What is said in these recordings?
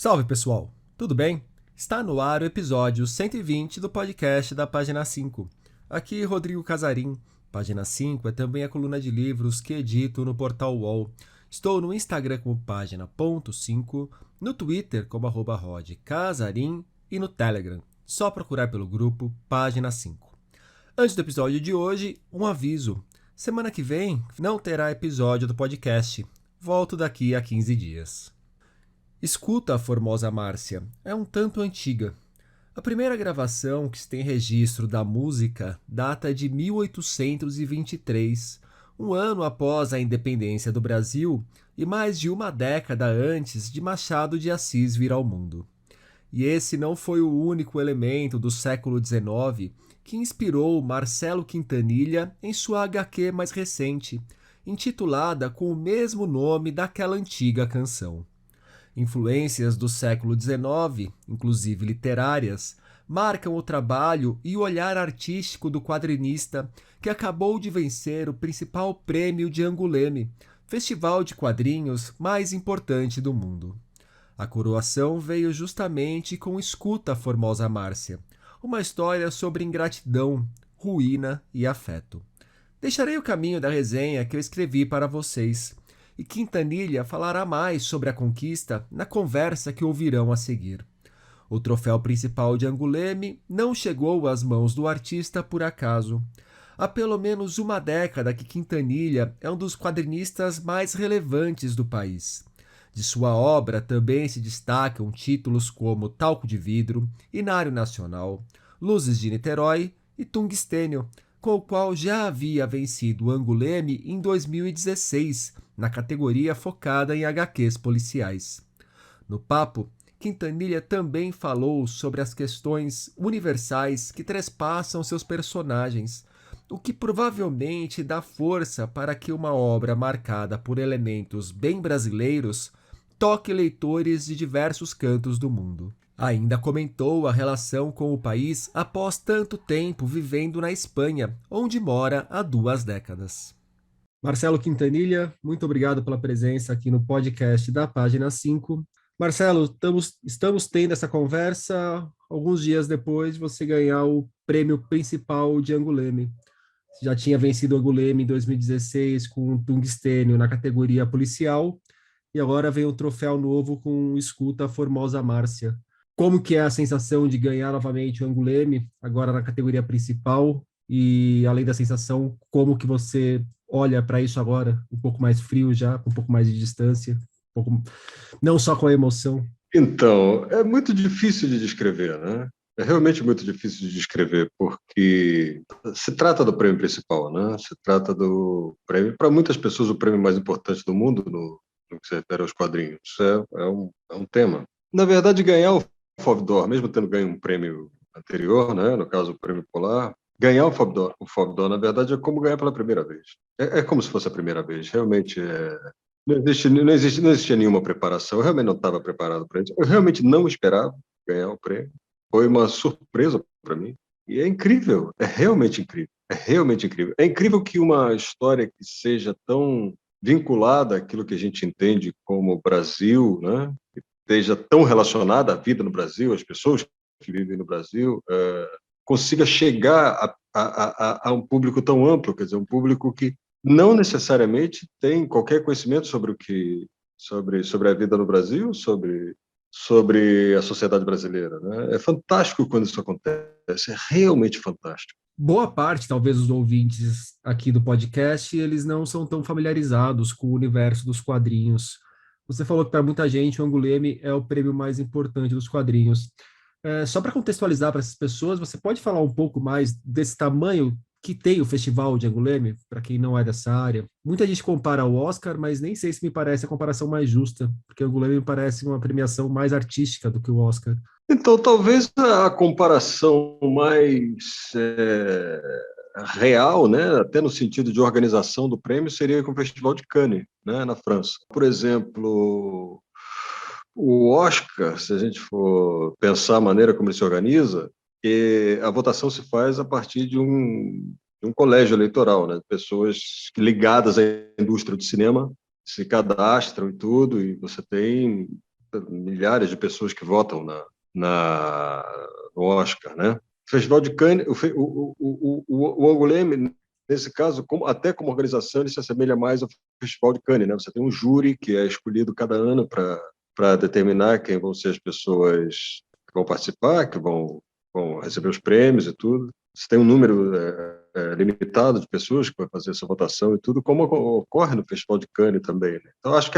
Salve pessoal, tudo bem? Está no ar o episódio 120 do podcast da Página 5. Aqui Rodrigo Casarim. Página 5 é também a coluna de livros que edito no portal UOL. Estou no Instagram como página.5, no Twitter como @rodcasarim e no Telegram. Só procurar pelo grupo Página 5. Antes do episódio de hoje, um aviso. Semana que vem não terá episódio do podcast. Volto daqui a 15 dias. Escuta a Formosa Márcia, é um tanto antiga. A primeira gravação que se tem registro da música data de 1823, um ano após a independência do Brasil e mais de uma década antes de Machado de Assis vir ao mundo. E esse não foi o único elemento do século XIX que inspirou Marcelo Quintanilha em sua HQ mais recente, intitulada com o mesmo nome daquela antiga canção. Influências do século XIX, inclusive literárias, marcam o trabalho e o olhar artístico do quadrinista que acabou de vencer o principal prêmio de Angoulême, festival de quadrinhos mais importante do mundo. A coroação veio justamente com Escuta, Formosa Márcia, uma história sobre ingratidão, ruína e afeto. Deixarei o caminho da resenha que eu escrevi para vocês, e Quintanilha falará mais sobre a conquista na conversa que ouvirão a seguir. O troféu principal de Angoulême não chegou às mãos do artista por acaso. Há pelo menos uma década que Quintanilha é um dos quadrinistas mais relevantes do país. De sua obra também se destacam títulos como Talco de Vidro, Inário Nacional, Luzes de Niterói e Tungstênio, com o qual já havia vencido o Angoulême em 2016, na categoria focada em HQs policiais. No papo, Quintanilha também falou sobre as questões universais que trespassam seus personagens, o que provavelmente dá força para que uma obra marcada por elementos bem brasileiros toque leitores de diversos cantos do mundo. Ainda comentou a relação com o país após tanto tempo vivendo na Espanha, onde mora há 2 décadas. Marcelo Quintanilha, muito obrigado pela presença aqui no podcast da Página 5. Marcelo, estamos tendo essa conversa alguns dias depois de você ganhar o prêmio principal de Angoulême. Você já tinha vencido o Angoulême em 2016 com o Tungstênio na categoria policial e agora vem um troféu novo com Escuta, Formosa Márcia. Como que é a sensação de ganhar novamente o Angoulême, agora na categoria principal? E, além da sensação, como que você olha para isso agora, um pouco mais frio já, com um pouco mais de distância, não só com a emoção? Então, é muito difícil de descrever, né? É realmente muito difícil de descrever, porque se trata do prêmio principal, né? Se trata do prêmio, para muitas pessoas, o prêmio mais importante do mundo no que se refere aos quadrinhos. É um tema. Na verdade, ganhar o FOV d'Or, mesmo tendo ganho um prêmio anterior, né? No caso, o prêmio Polar, ganhar o FOV d'Or, na verdade, é como ganhar pela primeira vez. É como se fosse a primeira vez. Realmente não existia nenhuma preparação. Eu realmente não estava preparado para isso. Eu realmente não esperava ganhar o prêmio. Foi uma surpresa para mim. E é incrível. É realmente incrível. É realmente incrível. É incrível que uma história que seja tão vinculada àquilo que a gente entende como Brasil, né? Que esteja tão relacionada à vida no Brasil, às pessoas que vivem no Brasil, consiga chegar a um público tão amplo, quer dizer, um público que não necessariamente tem qualquer conhecimento sobre a vida no Brasil, sobre a sociedade brasileira, né? É fantástico quando isso acontece, é realmente fantástico. Boa parte, talvez, dos ouvintes aqui do podcast, eles não são tão familiarizados com o universo dos quadrinhos. Você falou que para muita gente o Angoulême é o prêmio mais importante dos quadrinhos. Só para contextualizar para essas pessoas, você pode falar um pouco mais desse tamanho que tem o Festival de Angoulême, para quem não é dessa área? Muita gente compara ao Oscar, mas nem sei se me parece a comparação mais justa, porque o Angoulême me parece uma premiação mais artística do que o Oscar. Então, talvez a comparação mais real, né, até no sentido de organização do prêmio, seria com o Festival de Cannes, né, na França. Por exemplo, o Oscar, se a gente for pensar a maneira como ele se organiza, a votação se faz a partir de um colégio eleitoral, né? Pessoas ligadas à indústria do cinema se cadastram e tudo, e você tem milhares de pessoas que votam no Oscar, né? O Festival de Cannes, o Angoulême, nesse caso, até como organização, ele se assemelha mais ao Festival de Cannes, né? Você tem um júri que é escolhido cada ano para determinar quem vão ser as pessoas que vão participar, que vão receber os prêmios e tudo. Você tem um número limitado de pessoas que vai fazer essa votação e tudo, como ocorre no Festival de Cannes também, né? Então, acho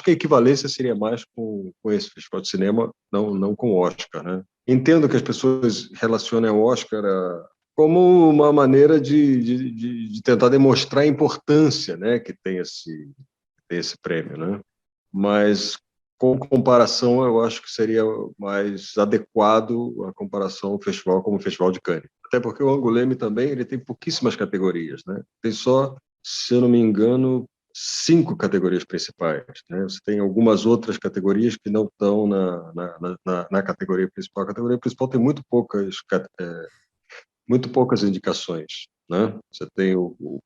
que a equivalência seria mais com esse Festival de Cinema, não com o Oscar, né? Entendo que as pessoas relacionem o Oscar como uma maneira de tentar demonstrar a importância, né, que tem esse prêmio, né? Mas, com comparação, eu acho que seria mais adequado a comparação ao festival como o Festival de Cannes. Até porque o Angoulême também ele tem pouquíssimas categorias, né? Tem só, se eu não me engano, 5 categorias principais, né? Você tem algumas outras categorias que não estão na categoria principal. A categoria principal tem muito poucas indicações, né? Você tem o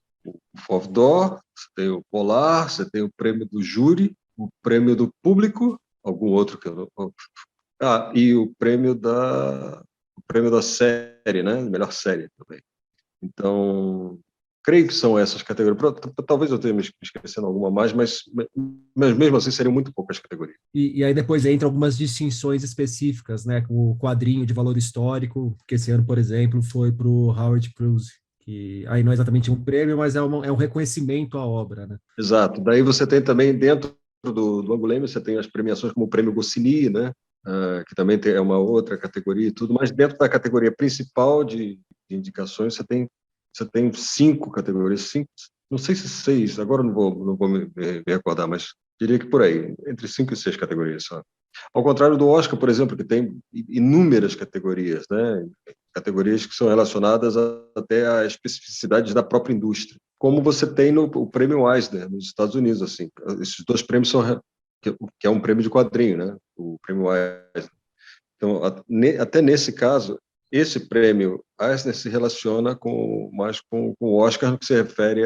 Fauve d'Or, você tem o Polar, você tem o prêmio do júri, o prêmio do público, algum outro que eu não... e o prêmio da série, né? Melhor série também. Então, creio que são essas categorias. Talvez eu tenha me esquecendo alguma mais, mas mesmo assim seriam muito poucas categorias. E aí depois entra algumas distinções específicas, né? O quadrinho de valor histórico, que esse ano, por exemplo, foi para o Howard Cruise, que aí não é exatamente um prêmio, mas é um reconhecimento à obra, né? Exato. Daí você tem também, dentro do Angoulême, você tem as premiações como o Prêmio Goscinny, né? Que também é uma outra categoria e tudo, mas dentro da categoria principal de indicações, você tem 5 categorias, 5, não sei se 6, agora não vou me recordar, mas diria que por aí, entre 5 e 6 categorias só. Ao contrário do Oscar, por exemplo, que tem inúmeras categorias, né? Categorias que são relacionadas até a especificidades da própria indústria, como você tem no o Prêmio Eisner nos Estados Unidos, assim. Esses 2 prêmios que é um prêmio de quadrinho, né? O Prêmio Eisner. Então, até nesse caso, esse prêmio Eisner se relaciona mais com o Oscar no que se refere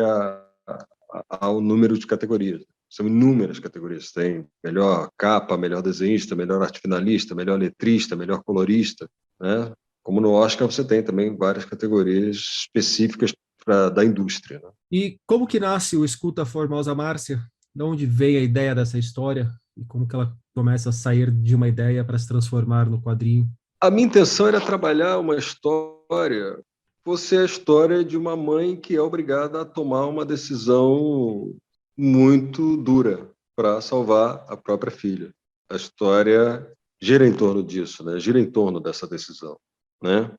ao número de categorias. São inúmeras categorias. Tem melhor capa, melhor desenhista, melhor arte finalista, melhor letrista, melhor colorista, né? Como no Oscar você tem também várias categorias específicas da indústria, né? E como que nasce o Escuta Formosa Márcia? De onde vem a ideia dessa história? E como que ela começa a sair de uma ideia para se transformar no quadrinho? A minha intenção era trabalhar uma história, fosse a história de uma mãe que é obrigada a tomar uma decisão muito dura para salvar a própria filha. A história gira em torno disso, né? Gira em torno dessa decisão, né?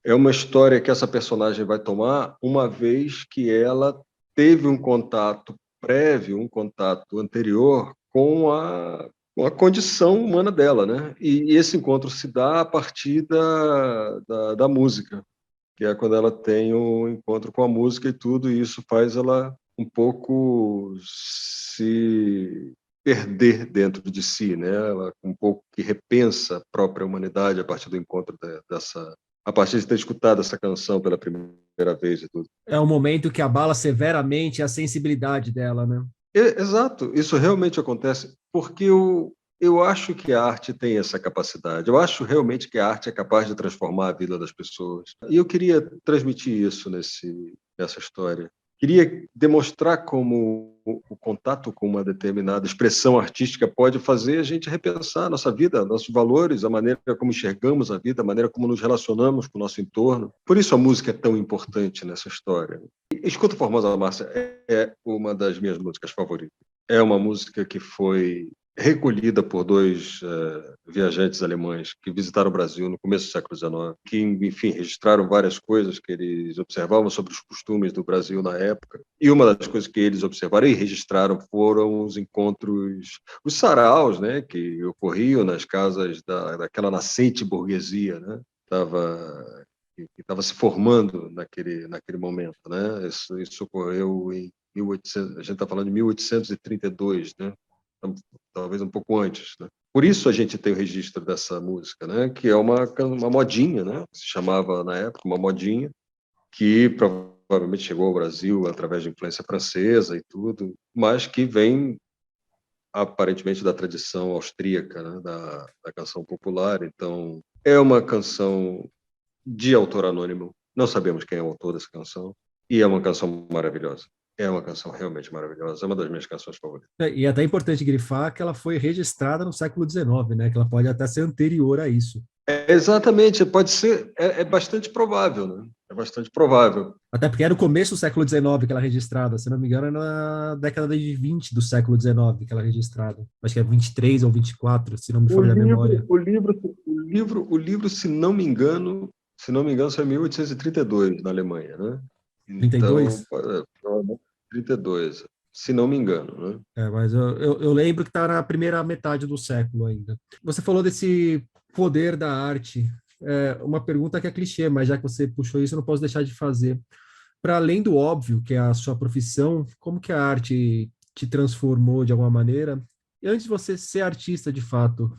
É uma história que essa personagem vai tomar uma vez que ela teve um contato prévio, um contato anterior com a condição humana dela, né? E esse encontro se dá a partir da música, que é quando ela tem o encontro com a música e tudo, e isso faz ela um pouco se perder dentro de si, né? Ela um pouco que repensa a própria humanidade a partir do encontro a partir de ter escutado essa canção pela primeira vez e tudo. É um momento que abala severamente a sensibilidade dela, né? Exato, isso realmente acontece porque eu acho que a arte tem essa capacidade. Eu acho realmente que a arte é capaz de transformar a vida das pessoas. E eu queria transmitir isso nessa história. Queria demonstrar como o contato com uma determinada expressão artística pode fazer a gente repensar a nossa vida, nossos valores, a maneira como enxergamos a vida, a maneira como nos relacionamos com o nosso entorno. Por isso a música é tão importante nessa história. Escuta Formosa Márcia é uma das minhas músicas favoritas. É uma música que foi recolhida por 2 viajantes alemães que visitaram o Brasil no começo do século XIX, que, enfim, registraram várias coisas que eles observavam sobre os costumes do Brasil na época. E uma das coisas que eles observaram e registraram foram os encontros, os saraus, né, que ocorriam nas casas daquela nascente burguesia, né? Que estava se formando naquele momento, né? Isso ocorreu em 1800, a gente está falando de 1832, né? Talvez um pouco antes, né? Por isso a gente tem o registro dessa música, né? Que é uma modinha, né? Se chamava na época uma modinha, que provavelmente chegou ao Brasil através de influência francesa e tudo, mas que vem aparentemente da tradição austríaca, né, da canção popular. Então, é uma canção de autor anônimo. Não sabemos quem é o autor dessa canção. E é uma canção maravilhosa. É uma canção realmente maravilhosa. É uma das minhas canções favoritas. E é até importante grifar que ela foi registrada no século XIX, né? Que ela pode até ser anterior a isso. Exatamente, pode ser, é bastante provável, né? É bastante provável. Até porque era o começo do século XIX que ela é registrada, se não me engano, é na década de 20 do século XIX que ela é registrada. Acho que é 23 ou 24, se não me O falha a livro, memória. o livro, o livro, se não me engano, saiu em 1832 na Alemanha, né? Então, 32? provavelmente 32, se não me engano, né? É, mas eu lembro que está na primeira metade do século ainda. Você falou desse poder da arte. É uma pergunta que é clichê, mas já que você puxou isso, eu não posso deixar de fazer. Para além do óbvio, que é a sua profissão, como que a arte te transformou de alguma maneira? E antes de você ser artista de fato,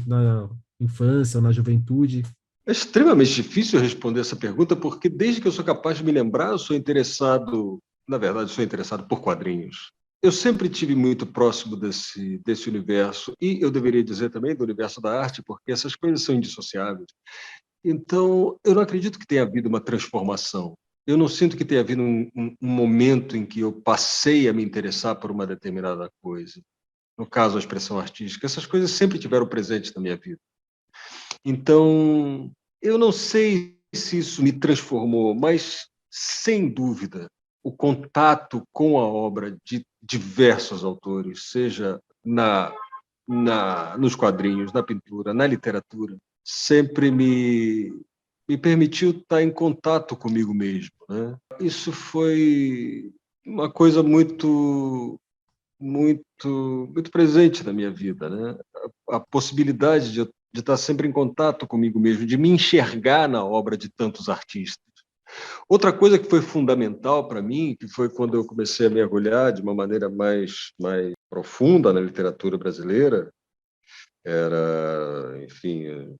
na infância ou na juventude? É extremamente difícil responder essa pergunta, porque desde que eu sou capaz de me lembrar, eu sou interessado, na verdade, sou interessado por quadrinhos. Eu sempre tive muito próximo desse universo, e eu deveria dizer também do universo da arte, porque essas coisas são indissociáveis. Então, eu não acredito que tenha havido uma transformação. Eu não sinto que tenha havido um momento em que eu passei a me interessar por uma determinada coisa. No caso, a expressão artística. Essas coisas sempre tiveram presentes na minha vida. Então, eu não sei se isso me transformou, mas, sem dúvida, o contato com a obra de diversos autores, seja nos quadrinhos, na pintura, na literatura, sempre me permitiu estar em contato comigo mesmo, né? Isso foi uma coisa muito presente na minha vida, né? A possibilidade de estar sempre em contato comigo mesmo, de me enxergar na obra de tantos artistas. Outra coisa que foi fundamental para mim, que foi quando eu comecei a mergulhar de uma maneira mais profunda na literatura brasileira, enfim,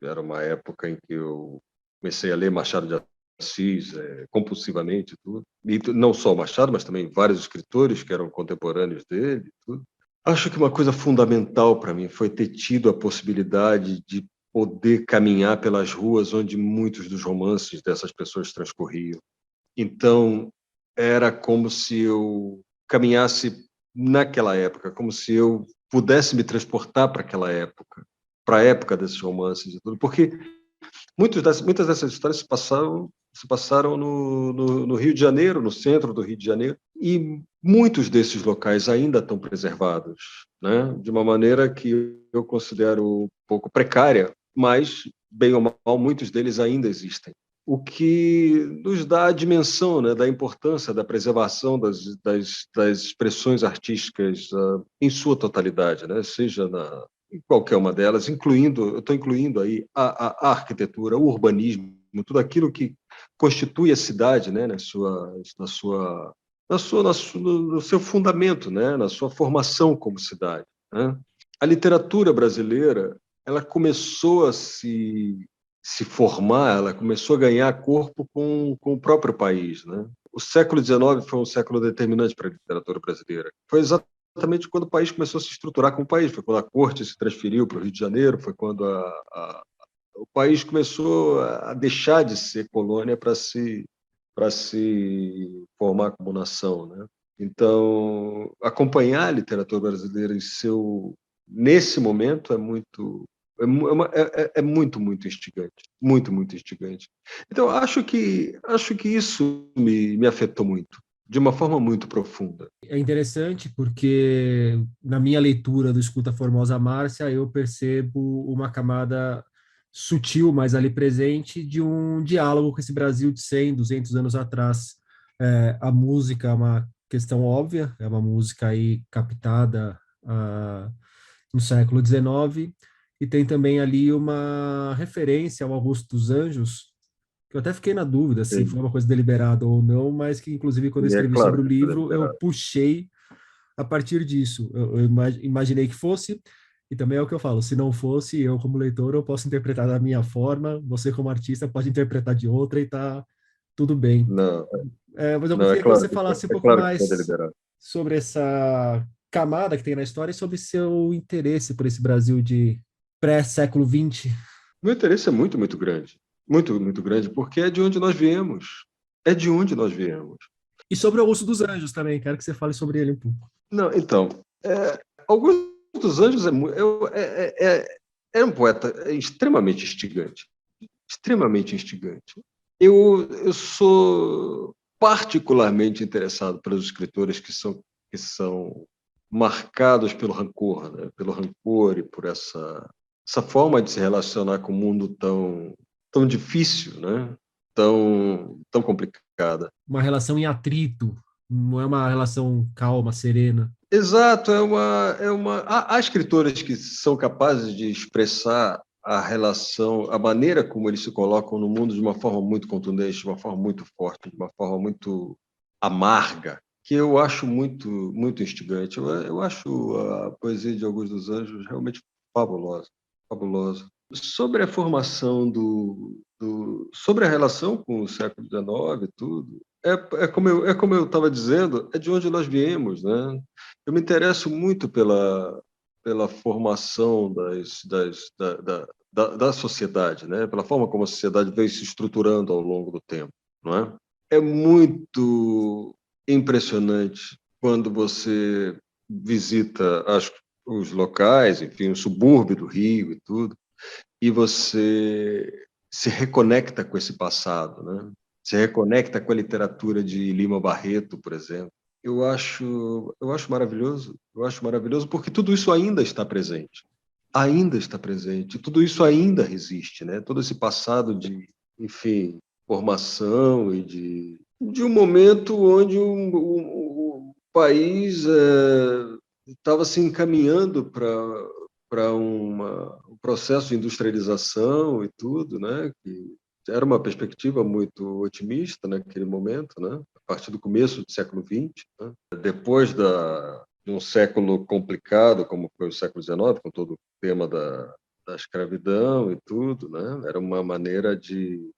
era uma época em que eu comecei a ler Machado de Assis compulsivamente, tudo. E não só o Machado, mas também vários escritores que eram contemporâneos dele, tudo. Acho que uma coisa fundamental para mim foi ter tido a possibilidade de poder caminhar pelas ruas onde muitos dos romances dessas pessoas transcorriam. Então, era como se eu caminhasse naquela época, como se eu pudesse me transportar para aquela época, para a época desses romances e tudo, porque muitas dessas histórias se passaram no Rio de Janeiro, no centro do Rio de Janeiro, e muitos desses locais ainda estão preservados, né? De uma maneira que eu considero um pouco precária, mas, bem ou mal, muitos deles ainda existem. O que nos dá a dimensão, né, da importância da preservação das expressões artísticas em sua totalidade, né? Seja em qualquer uma delas, eu estou incluindo aí a arquitetura, o urbanismo, tudo aquilo que constitui a cidade, né, no seu fundamento, né, na sua formação como cidade, né? A literatura brasileira, ela começou a se formar, ela começou a ganhar corpo com o próprio país, né? O século XIX foi um século determinante para a literatura brasileira. Foi exatamente quando o país começou a se estruturar como país, foi quando a corte se transferiu para o Rio de Janeiro, foi quando o país começou a deixar de ser colônia para se formar como nação, né? Então, acompanhar a literatura brasileira nesse momento é muito, muito instigante, muito, muito instigante. Então, acho que isso me afetou muito, de uma forma muito profunda. É interessante porque na minha leitura do Escuta Formosa Márcia, eu percebo uma camada sutil, mas ali presente, de um diálogo com esse Brasil de 100, 200 anos atrás. A música é uma questão óbvia, é uma música aí captada no século XIX, e tem também ali uma referência ao Augusto dos Anjos, que eu até fiquei na dúvida se foi Sim. uma coisa deliberada ou não, mas que, inclusive, quando eu E é escrevi claro sobre o que foi livro, eu deliberado. puxei a partir disso. Eu imaginei que fosse, e também é o que eu falo, se não fosse, eu, como leitor, eu posso interpretar da minha forma, você, como artista, pode interpretar de outra e tá tudo bem. Não, Mas eu não, queria que você falasse um é pouco claro que foi mais deliberado. sobre essa camada que tem na história é sobre seu interesse por esse Brasil de pré-século XX. Meu interesse é muito, muito grande. Muito, muito grande, porque é de onde nós viemos. É de onde nós viemos. E sobre o Augusto dos Anjos também, quero que você fale sobre ele um pouco. Não, então, Augusto dos Anjos é um poeta extremamente instigante. Extremamente instigante. Eu sou particularmente interessado pelos escritores que são marcados pelo rancor, né? Pelo rancor e por essa forma de se relacionar com um mundo tão difícil, né? Tão complicada. Uma relação em atrito, não é uma relação calma, serena. Exato, há escritores que são capazes de expressar a relação, a maneira como eles se colocam no mundo de uma forma muito contundente, de uma forma muito forte, de uma forma muito amarga, que eu acho muito, muito instigante. Eu acho a poesia de Augusto dos Anjos realmente fabulosa, fabulosa. Sobre a formação sobre a relação com o século XIX e tudo, como eu estava dizendo, é de onde nós viemos, né? Eu me interesso muito pela formação da sociedade, né? Pela forma como a sociedade veio se estruturando ao longo do tempo, não é? É muito impressionante quando você visita os locais, enfim, o subúrbio do Rio e tudo, e você se reconecta com esse passado, né? Se reconecta com a literatura de Lima Barreto, por exemplo. Eu acho maravilhoso porque tudo isso ainda está presente, tudo isso ainda resiste, né? Todo esse passado de, enfim, formação e de um momento onde o país estava se encaminhando para um processo de industrialização e tudo, né? Que era uma perspectiva muito otimista naquele momento, né? A partir do começo do século XX, né? Depois de um século complicado, como foi o século XIX, com todo o tema da escravidão e tudo, né? Era uma maneira de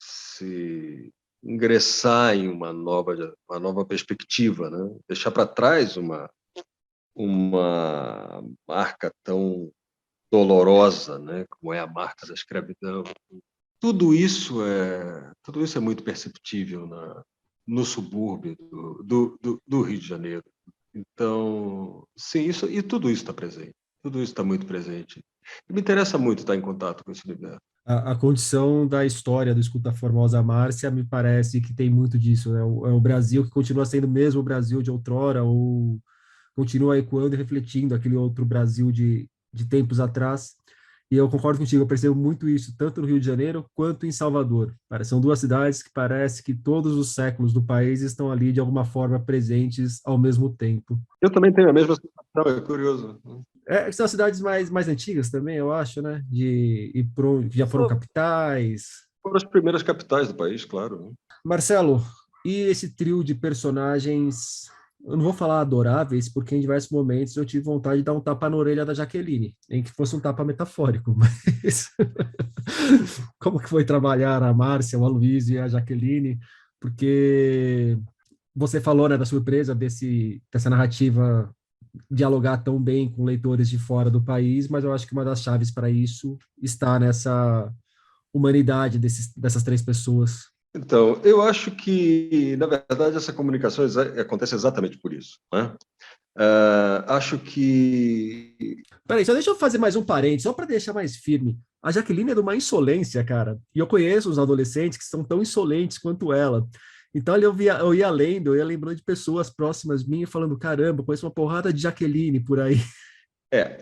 se ingressar em uma nova perspectiva, né? Deixar para trás uma marca tão dolorosa, né, como é a marca da escravidão. Tudo isso é muito perceptível no subúrbio do Rio de Janeiro. Então, sim, tudo isso está presente. Tudo isso está muito presente. E me interessa muito estar em contato com esse universo. A condição da história do Escuta Formosa Márcia me parece que tem muito disso, né? É o Brasil que continua sendo mesmo o Brasil de outrora, ou continua ecoando e refletindo aquele outro Brasil de tempos atrás. E eu concordo contigo, eu percebo muito isso, tanto no Rio de Janeiro quanto em Salvador. São duas cidades que parece que todos os séculos do país estão ali de alguma forma presentes ao mesmo tempo. Eu também tenho a mesma sensação, é curioso. São cidades mais antigas também, eu acho, né? Que já foram capitais. Foram as primeiras capitais do país, claro. Né? Marcelo, e esse trio de personagens, eu não vou falar adoráveis, porque em diversos momentos eu tive vontade de dar um tapa na orelha da Jaqueline, nem que fosse um tapa metafórico, mas como que foi trabalhar a Márcia, o Aloysio e a Jaqueline? Porque você falou, né, da surpresa dessa narrativa dialogar tão bem com leitores de fora do país, mas eu acho que uma das chaves para isso está nessa humanidade dessas três pessoas. Então, eu acho que, na verdade, essa comunicação acontece exatamente por isso. Né? Acho que. Peraí, só deixa eu fazer mais um parênteses, só para deixar mais firme. A Jaqueline é de uma insolência, cara. E eu conheço os adolescentes que são tão insolentes quanto ela. Então eu ia lendo, eu ia lembrando de pessoas próximas minhas falando, caramba, conheço uma porrada de Jaqueline por aí.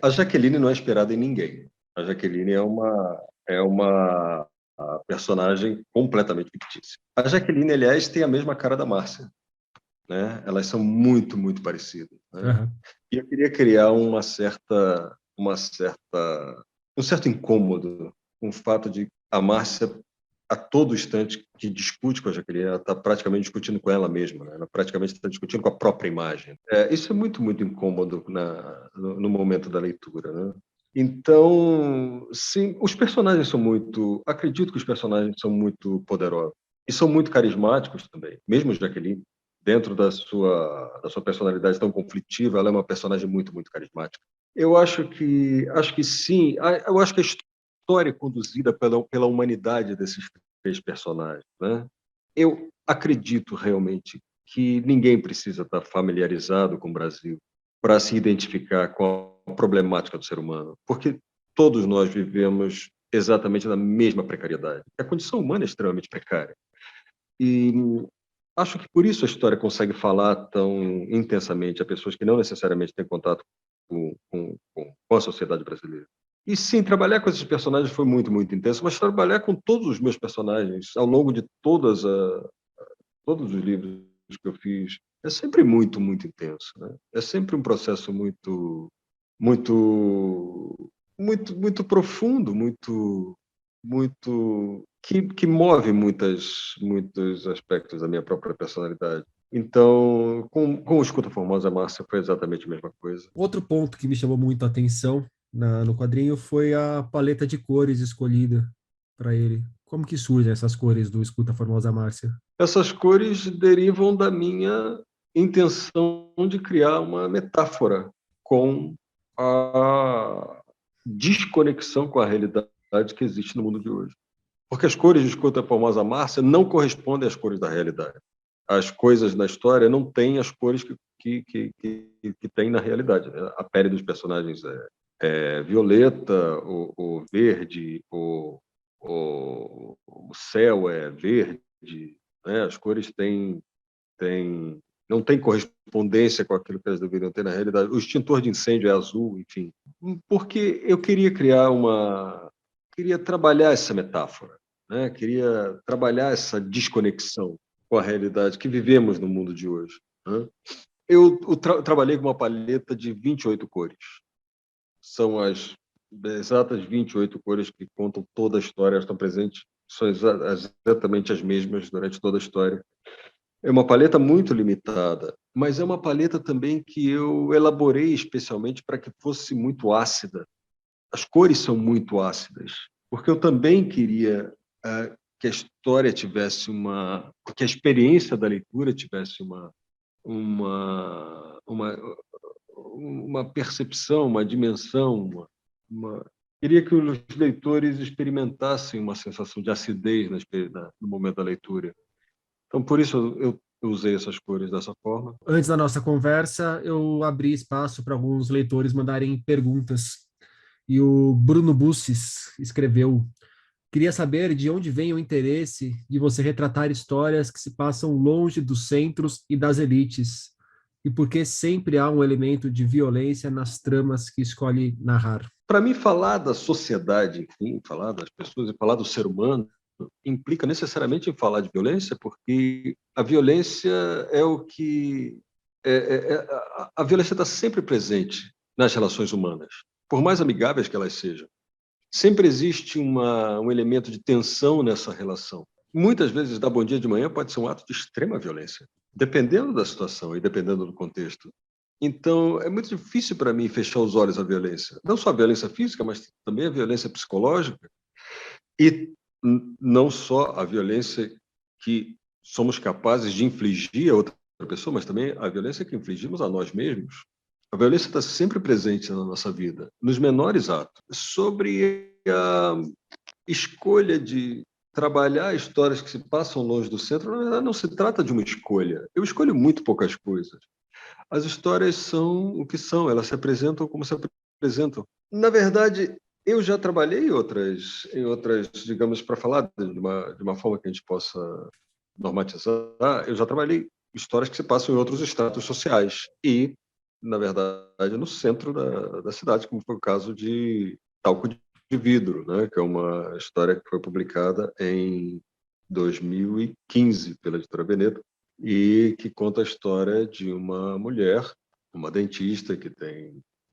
A Jaqueline não é inspirada em ninguém. A Jaqueline é uma personagem completamente fictícia. A Jaqueline, aliás, tem a mesma cara da Márcia. Né? Elas são muito, muito parecidas. Né? Uhum. E eu queria criar um certo incômodo com o fato de a Márcia, a todo instante que discute com a Jaqueline, ela está praticamente discutindo com ela mesma, né? Ela praticamente está discutindo com a própria imagem. Isso é muito, muito incômodo no momento da leitura. Né? Então, sim, acredito que os personagens são muito poderosos e são muito carismáticos também, mesmo Jaqueline. dentro da sua personalidade tão conflitiva, ela é uma personagem muito, muito carismática. Eu acho que sim. Eu acho que a história é conduzida pela humanidade desses três personagens, né? Eu acredito realmente que ninguém precisa estar familiarizado com o Brasil para se identificar com a problemática do ser humano, porque todos nós vivemos exatamente na mesma precariedade. A condição humana é extremamente precária. E acho que por isso a história consegue falar tão intensamente a pessoas que não necessariamente têm contato com a sociedade brasileira. E sim, trabalhar com esses personagens foi muito, muito intenso, mas trabalhar com todos os meus personagens ao longo de todos os livros que eu fiz é sempre muito, muito intenso, né? É sempre um processo muito, muito, muito profundo, muito que move muitos aspectos da minha própria personalidade. Então, com o Escuta Formosa Márcia foi exatamente a mesma coisa. Outro ponto que me chamou muito a atenção no quadrinho foi a paleta de cores escolhida para ele. Como que surgem essas cores do Escuta Formosa Márcia? Essas cores derivam da minha intenção de criar uma metáfora com a desconexão com a realidade que existe no mundo de hoje. Porque as cores de Escuta Formosa Márcia não correspondem às cores da realidade. As coisas na história não têm as cores que tem na realidade, né? A pele dos personagens é violeta, o verde, o céu é verde, né? As cores não têm correspondência com aquilo que elas deveriam ter na realidade. O extintor de incêndio é azul, enfim. Porque eu queria trabalhar essa metáfora, né? Queria trabalhar essa desconexão com a realidade que vivemos no mundo de hoje, né? Eu trabalhei com uma paleta de 28 cores. São as exatas 28 cores que contam toda a história, estão presentes, são exatamente as mesmas durante toda a história. É uma paleta muito limitada, mas é uma paleta também que eu elaborei especialmente para que fosse muito ácida. As cores são muito ácidas, porque eu também queria que a história tivesse que a experiência da leitura tivesse uma, uma, uma percepção, uma dimensão, queria que os leitores experimentassem uma sensação de acidez no momento da leitura. Então, por isso eu usei essas cores dessa forma. Antes da nossa conversa, eu abri espaço para alguns leitores mandarem perguntas. E o Bruno Bussis escreveu: queria saber de onde vem o interesse de você retratar histórias que se passam longe dos centros e das elites, e por que sempre há um elemento de violência nas tramas que escolhe narrar. Para mim, falar da sociedade, enfim, falar das pessoas e falar do ser humano implica necessariamente em falar de violência, porque a violência é o que a violência está sempre presente nas relações humanas, por mais amigáveis que elas sejam. Sempre existe um elemento de tensão nessa relação. Muitas vezes, dar bom dia de manhã pode ser um ato de extrema violência, dependendo da situação e dependendo do contexto. Então, é muito difícil para mim fechar os olhos à violência. Não só a violência física, mas também a violência psicológica. E não só a violência que somos capazes de infligir a outra pessoa, mas também a violência que infligimos a nós mesmos. A violência está sempre presente na nossa vida, nos menores atos. Sobre a escolha de trabalhar histórias que se passam longe do centro, na verdade, não se trata de uma escolha. Eu escolho muito poucas coisas. As histórias são o que são, elas se apresentam como se apresentam. Na verdade, eu já trabalhei em outras, digamos, para falar de uma forma que a gente possa normatizar, eu já trabalhei histórias que se passam em outros estratos sociais e, na verdade, no centro da cidade, como foi o caso de Talco de Vidro, né, que é uma história que foi publicada em 2015 pela editora Veneto e que conta a história de uma mulher, uma dentista que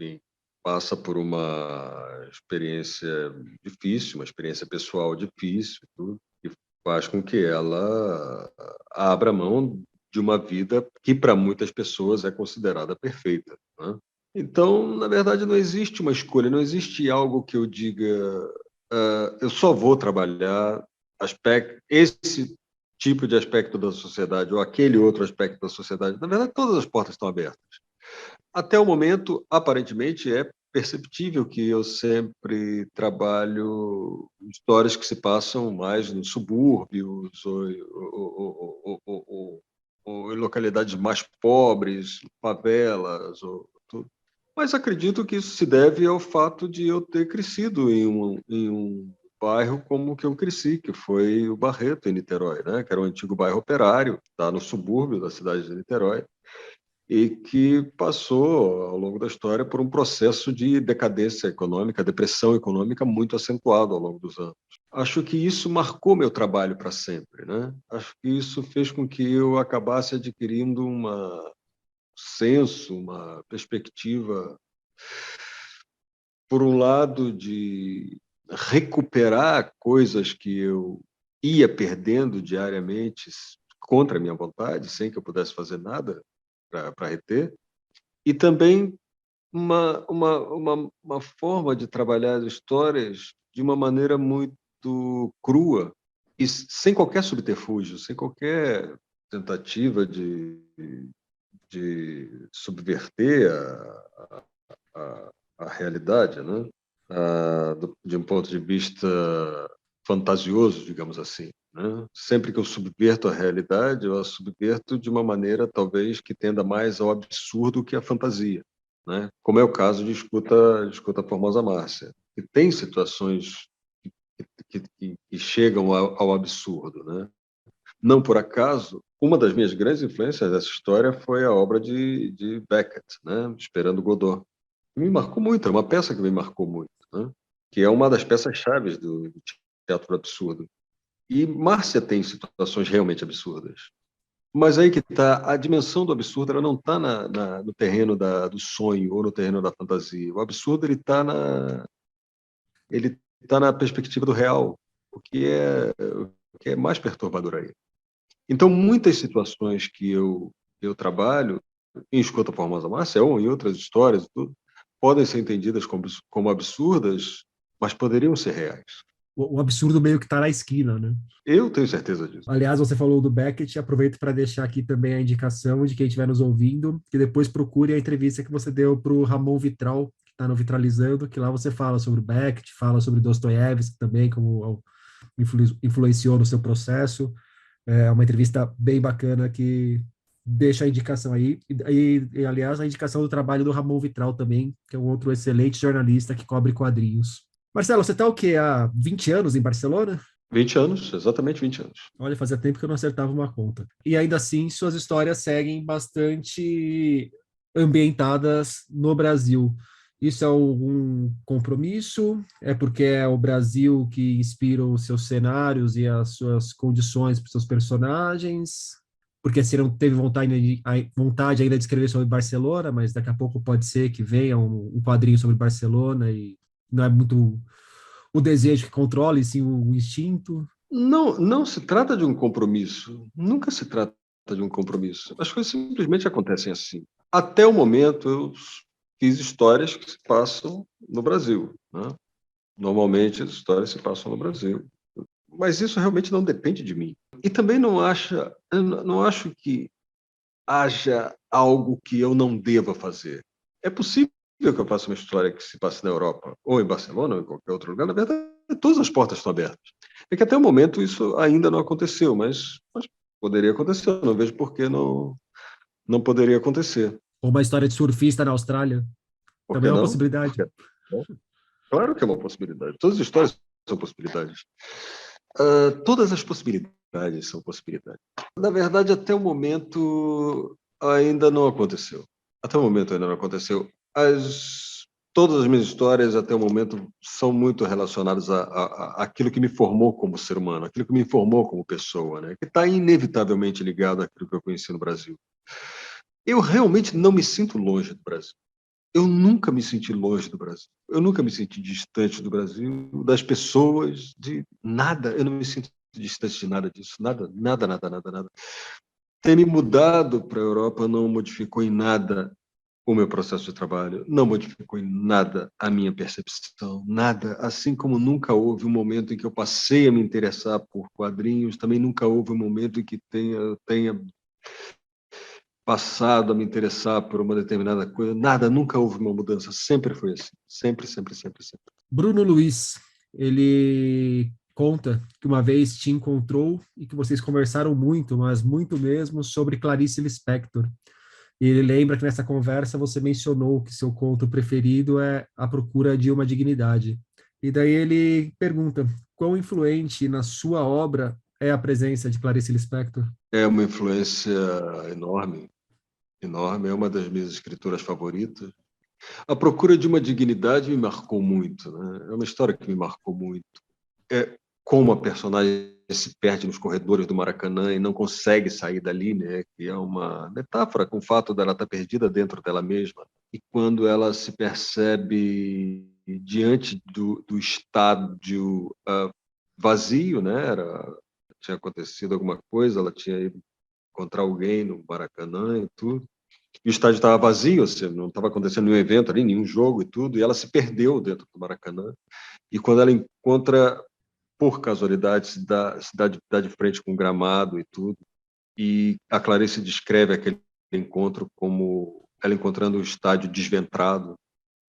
enfim, passa por uma experiência difícil, uma experiência pessoal difícil, tudo, e faz com que ela abra mão de uma vida que para muitas pessoas é considerada perfeita, né? Então, na verdade, não existe uma escolha, não existe algo que eu diga, eu só vou trabalhar tipo de aspecto da sociedade ou aquele outro aspecto da sociedade. Na verdade, todas as portas estão abertas. Até o momento, aparentemente, é perceptível que eu sempre trabalho histórias que se passam mais nos subúrbios ou em localidades mais pobres, favelas, tudo. Mas acredito que isso se deve ao fato de eu ter crescido em um bairro como o que eu cresci, que foi o Barreto, em Niterói, né? Que era um antigo bairro operário, está no subúrbio da cidade de Niterói, e que passou, ao longo da história, por um processo de decadência econômica, depressão econômica muito acentuado ao longo dos anos. Acho que isso marcou meu trabalho para sempre, né? Acho que isso fez com que eu acabasse adquirindo senso, uma perspectiva, por um lado, de recuperar coisas que eu ia perdendo diariamente contra a minha vontade, sem que eu pudesse fazer nada para reter, e também uma forma de trabalhar as histórias de uma maneira muito crua e sem qualquer subterfúgio, sem qualquer tentativa de subverter a realidade, né? De um ponto de vista fantasioso, digamos assim. Né? Sempre que eu subverto a realidade, eu a subverto de uma maneira talvez que tenda mais ao absurdo que à fantasia, né? Como é o caso de Escuta a Formosa Márcia, que tem situações que chegam ao absurdo, né? Não por acaso, uma das minhas grandes influências dessa história foi a obra de Beckett, né? Esperando Godot. Me marcou muito, é uma peça que me marcou muito, né? Que é uma das peças-chave do teatro absurdo. E Márcia tem situações realmente absurdas. Mas aí que está, a dimensão do absurdo, ela não está no terreno do sonho ou no terreno da fantasia. O absurdo ele tá na perspectiva do real, o que é mais perturbador aí. Então, muitas situações que eu trabalho em Escuta a Formosa Márcia ou em outras histórias, tudo, podem ser entendidas como absurdas, mas poderiam ser reais. O absurdo meio que está na esquina, né? Eu tenho certeza disso. Aliás, você falou do Beckett, aproveito para deixar aqui também a indicação de quem estiver nos ouvindo, que depois procure a entrevista que você deu para o Ramon Vitral, que está no Vitralizando, que lá você fala sobre o Beckett, fala sobre Dostoiévski também, como influenciou no seu processo. É uma entrevista bem bacana que deixa a indicação aí. Aliás, a indicação do trabalho do Ramon Vitral também, que é um outro excelente jornalista que cobre quadrinhos. Marcelo, você está o quê? Há 20 anos em Barcelona? 20 anos, exatamente 20 anos. Olha, fazia tempo que eu não acertava uma conta. E ainda assim, suas histórias seguem bastante ambientadas no Brasil. Isso é algum compromisso? É porque é o Brasil que inspira os seus cenários e as suas condições para os seus personagens? Porque você não teve vontade ainda de escrever sobre Barcelona, mas daqui a pouco pode ser que venha um quadrinho sobre Barcelona e não é muito o desejo que controla, e sim o instinto. Não, não se trata de um compromisso. Nunca se trata de um compromisso. As coisas simplesmente acontecem assim. Até o momento, eu fiz histórias que se passam no Brasil, né? Normalmente, as histórias se passam no Brasil. Mas isso realmente não depende de mim. E também eu não acho que haja algo que eu não deva fazer. É possível que eu faça uma história que se passe na Europa, ou em Barcelona, ou em qualquer outro lugar. Na verdade, todas as portas estão abertas. É que até o momento isso ainda não aconteceu, mas poderia acontecer. Eu não vejo por que não poderia acontecer. Ou uma história de surfista na Austrália. Por Também que é uma não? Por possibilidade. que não? Claro que é uma possibilidade. Todas as histórias são possibilidades. Todas as possibilidades são possibilidades. Na verdade, até o momento ainda não aconteceu. Até o momento ainda não aconteceu. Todas as minhas histórias até o momento são muito relacionadas àquilo que me formou como ser humano, aquilo que me formou como pessoa, né? Que está inevitavelmente ligado àquilo que eu conheci no Brasil. Eu realmente não me sinto longe do Brasil. Eu nunca me senti longe do Brasil. Eu nunca me senti distante do Brasil, das pessoas, de nada. Eu não me sinto distante de nada disso. Nada, nada, nada, nada, nada. Ter me mudado para a Europa não modificou em nada o meu processo de trabalho, não modificou em nada a minha percepção, nada. Assim como nunca houve um momento em que eu passei a me interessar por quadrinhos, também nunca houve um momento em que tenha passado a me interessar por uma determinada coisa. Nada, nunca houve uma mudança. Sempre foi assim. Sempre, sempre, sempre, sempre. Bruno Luiz, ele conta que uma vez te encontrou e que vocês conversaram muito, mas muito mesmo, sobre Clarice Lispector. E ele lembra que nessa conversa você mencionou que seu conto preferido é A Procura de uma Dignidade. E daí ele pergunta: quão influente na sua obra é a presença de Clarice Lispector? É uma influência enorme, enorme. É uma das minhas escritoras favoritas. A Procura de uma Dignidade me marcou muito, né? É uma história que me marcou muito. É como a personagem se perde nos corredores do Maracanã e não consegue sair dali, né? Que é uma metáfora com o fato dela estar perdida dentro dela mesma. E quando ela se percebe diante do estádio vazio, né? Tinha acontecido alguma coisa, ela tinha ido encontrar alguém no Maracanã e tudo. E o estádio estava vazio, ou seja, não estava acontecendo nenhum evento ali, nenhum jogo e tudo, e ela se perdeu dentro do Maracanã. E quando ela encontra, por casualidade, se dá de frente com o gramado e tudo, e a Clarice descreve aquele encontro como ela encontrando o estádio desventrado.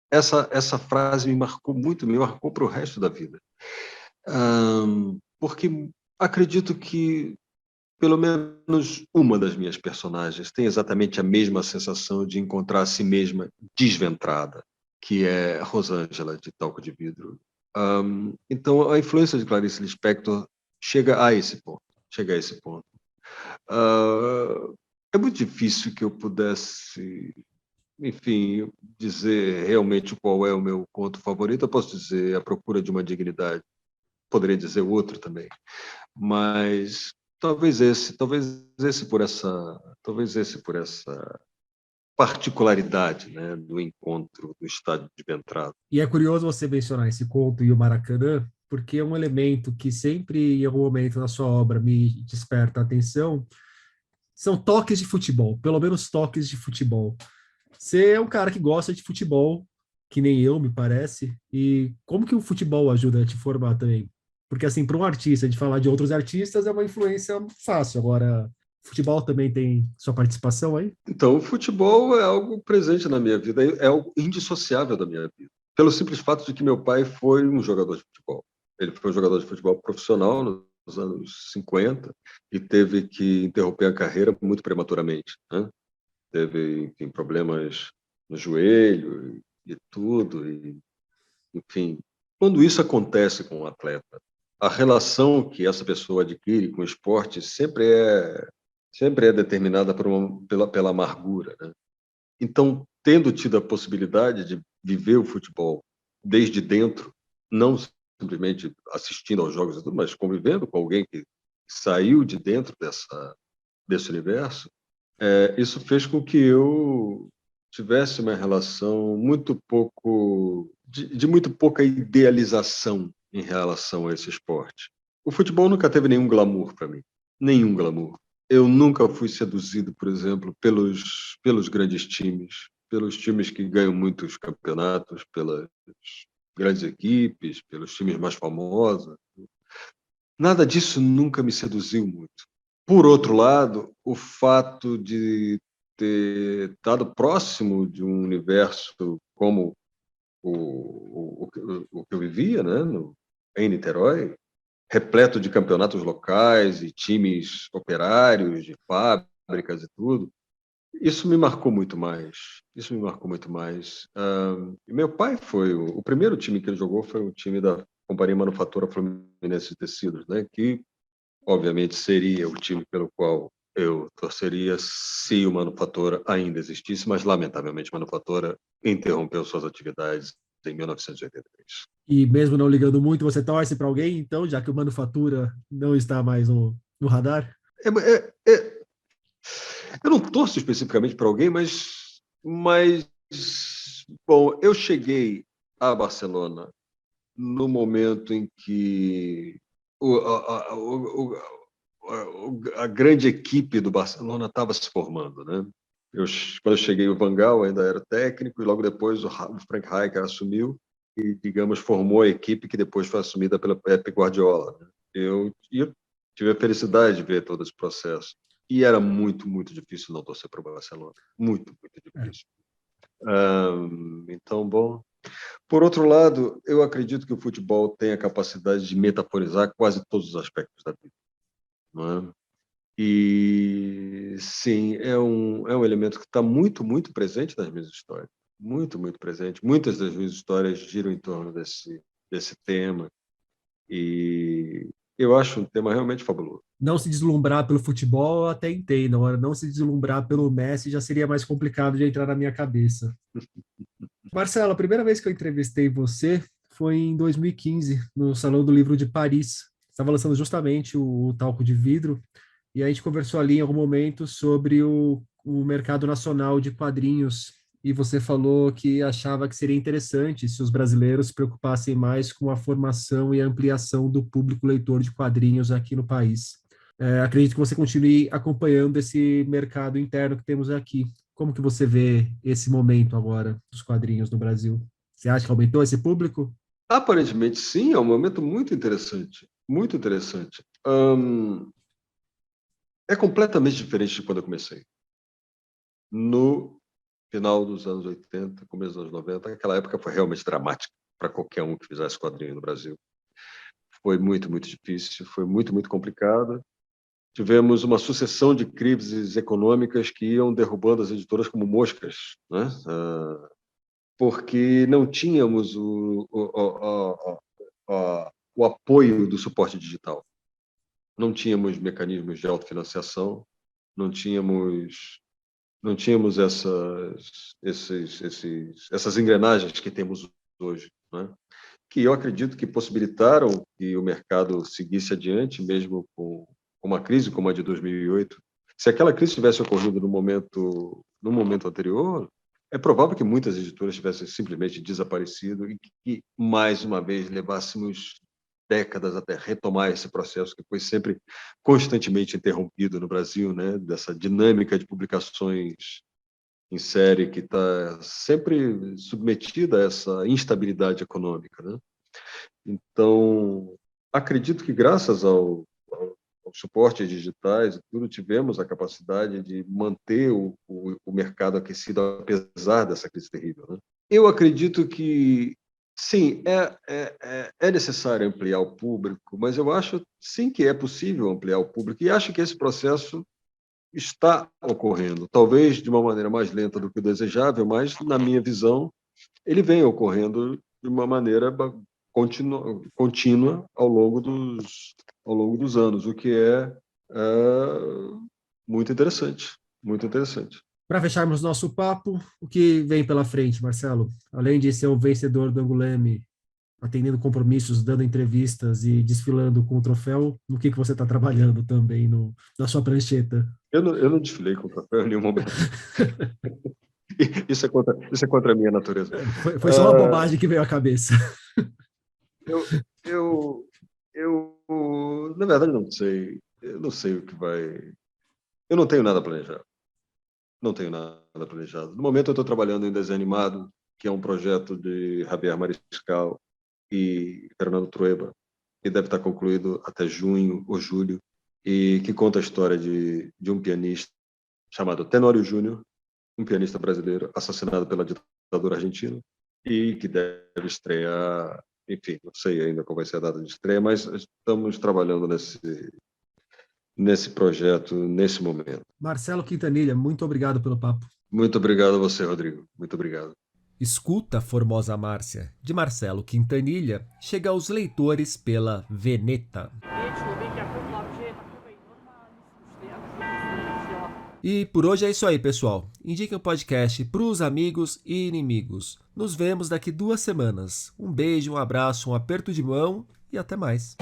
Essa frase me marcou muito, me marcou para o resto da vida. Porque acredito que pelo menos uma das minhas personagens tem exatamente a mesma sensação de encontrar a si mesma desventrada, que é Rosângela, de Talco de Vidro. Então, a influência de Clarice Lispector chega a esse ponto. Chega a esse ponto. É muito difícil que eu pudesse, enfim, dizer realmente qual é o meu conto favorito. Eu posso dizer A Procura de uma Dignidade. Poderia dizer outro também. Mas talvez esse por essa particularidade, né, do encontro do estádio de Ventrado. E é curioso você mencionar esse conto e o Maracanã, porque é um elemento que sempre, em algum momento na sua obra, me desperta a atenção. São toques de futebol, pelo menos toques de futebol. Você é um cara que gosta de futebol, que nem eu, me parece. E como que o futebol ajuda a te formar também? Porque, assim, para um artista, de falar de outros artistas é uma influência fácil. Agora, futebol também tem sua participação aí? Então, o futebol é algo presente na minha vida, é algo indissociável da minha vida. Pelo simples fato de que meu pai foi um jogador de futebol. Ele foi um jogador de futebol profissional nos anos 50 e teve que interromper a carreira muito prematuramente, né? Teve, enfim, problemas no joelho e tudo, e, enfim. Quando isso acontece com um atleta, a relação que essa pessoa adquire com o esporte sempre é determinada pela amargura, né? Então, tendo tido a possibilidade de viver o futebol desde dentro, não simplesmente assistindo aos jogos, mas convivendo com alguém que saiu de dentro desse universo, isso fez com que eu tivesse uma relação de muito pouca idealização em relação a esse esporte. O futebol nunca teve nenhum glamour para mim, nenhum glamour. Eu nunca fui seduzido, por exemplo, pelos grandes times, pelos times que ganham muitos campeonatos, pelas grandes equipes, pelos times mais famosos. Nada disso nunca me seduziu muito. Por outro lado, o fato de ter estado próximo de um universo como o que eu vivia, né, em Niterói, repleto de campeonatos locais e times operários, de fábricas e tudo, isso me marcou muito mais. Isso me marcou muito mais. Meu pai foi o primeiro time que ele jogou foi o time da Companhia Manufatura Fluminense de Tecidos, né, que obviamente seria o time pelo qual eu torceria se o Manufatura ainda existisse, mas lamentavelmente a Manufatura interrompeu suas atividades em 1983. E mesmo não ligando muito, você torce para alguém, então, já que o Manufatura não está mais no radar? É, é, é, eu não torço especificamente para alguém, mas bom, eu cheguei a Barcelona no momento em que a grande equipe do Barcelona estava se formando, né? Quando eu cheguei, o Van Gaal ainda era técnico, e logo depois o Frank Rijkaard assumiu e, digamos, formou a equipe que depois foi assumida pela Pep Guardiola, né? Eu tive a felicidade de ver todo esse processo. E era muito, muito difícil não torcer para o Barcelona. Muito, muito difícil. Então, bom. Por outro lado, eu acredito que o futebol tem a capacidade de metaforizar quase todos os aspectos da vida, não é? E sim, é um elemento que está muito, muito presente nas minhas histórias. Muito, muito presente. Muitas das minhas histórias giram em torno desse tema. E eu acho um tema realmente fabuloso. Não se deslumbrar pelo futebol, eu até entendo. Agora, não se deslumbrar pelo Messi já seria mais complicado de entrar na minha cabeça. Marcelo, a primeira vez que eu entrevistei você foi em 2015, no Salão do Livro de Paris. Estava lançando justamente o Talco de Vidro, e a gente conversou ali em algum momento sobre o mercado nacional de quadrinhos. E você falou que achava que seria interessante se os brasileiros se preocupassem mais com a formação e a ampliação do público leitor de quadrinhos aqui no país. Acredito que você continue acompanhando esse mercado interno que temos aqui. Como que você vê esse momento agora dos quadrinhos no Brasil? Você acha que aumentou esse público? Aparentemente, sim, é um momento muito interessante. Muito interessante. É completamente diferente de quando eu comecei. No final dos anos 80, começo dos anos 90, aquela época foi realmente dramática para qualquer um que fizesse quadrinho no Brasil. Foi muito, muito difícil, foi muito, muito complicado. Tivemos uma sucessão de crises econômicas que iam derrubando as editoras como moscas, né? Porque não tínhamos o apoio do suporte digital. Não tínhamos mecanismos de autofinanciação, não tínhamos essas engrenagens que temos hoje, né? Que eu acredito que possibilitaram que o mercado seguisse adiante, mesmo com uma crise como a de 2008. Se aquela crise tivesse ocorrido no momento anterior, é provável que muitas editoras tivessem simplesmente desaparecido e que, mais uma vez, levássemos décadas até retomar esse processo que foi sempre constantemente interrompido no Brasil, né? Dessa dinâmica de publicações em série que está sempre submetida a essa instabilidade econômica, né? Então, acredito que graças ao suporte digitais e tudo, tivemos a capacidade de manter o mercado aquecido apesar dessa crise terrível, né? Eu acredito que sim, é necessário ampliar o público, mas eu acho sim que é possível ampliar o público e acho que esse processo está ocorrendo, talvez de uma maneira mais lenta do que o desejável, mas, na minha visão, ele vem ocorrendo de uma maneira contínua ao longo dos anos, o que é muito interessante, muito interessante. Para fecharmos nosso papo, o que vem pela frente, Marcelo? Além de ser o vencedor do Angoulême, atendendo compromissos, dando entrevistas e desfilando com o troféu, no que você está trabalhando também na sua prancheta? Eu não desfilei com o troféu em nenhum momento. Isso é contra a minha natureza. Foi só uma bobagem que veio à cabeça. Na verdade, não sei. Eu não sei o que vai. Eu não tenho nada planejado. Não tenho nada planejado. No momento, eu estou trabalhando em desenho animado, que é um projeto de Javier Mariscal e Fernando Trueba, que deve estar concluído até junho ou julho, e que conta a história de um pianista chamado Tenório Júnior, um pianista brasileiro assassinado pela ditadura argentina, e que deve estrear, enfim, não sei ainda qual vai ser a data de estreia, mas estamos trabalhando nesse projeto nesse momento. Marcelo Quintanilha, muito obrigado pelo papo. Muito obrigado a você, Rodrigo. Muito obrigado. Escuta, Formosa Márcia, de Marcelo Quintanilha, chega aos leitores pela Veneta. E por hoje é isso aí, pessoal. Indiquem o podcast pros amigos e inimigos. Nos vemos daqui 2 semanas. Um beijo, um abraço, um aperto de mão e até mais.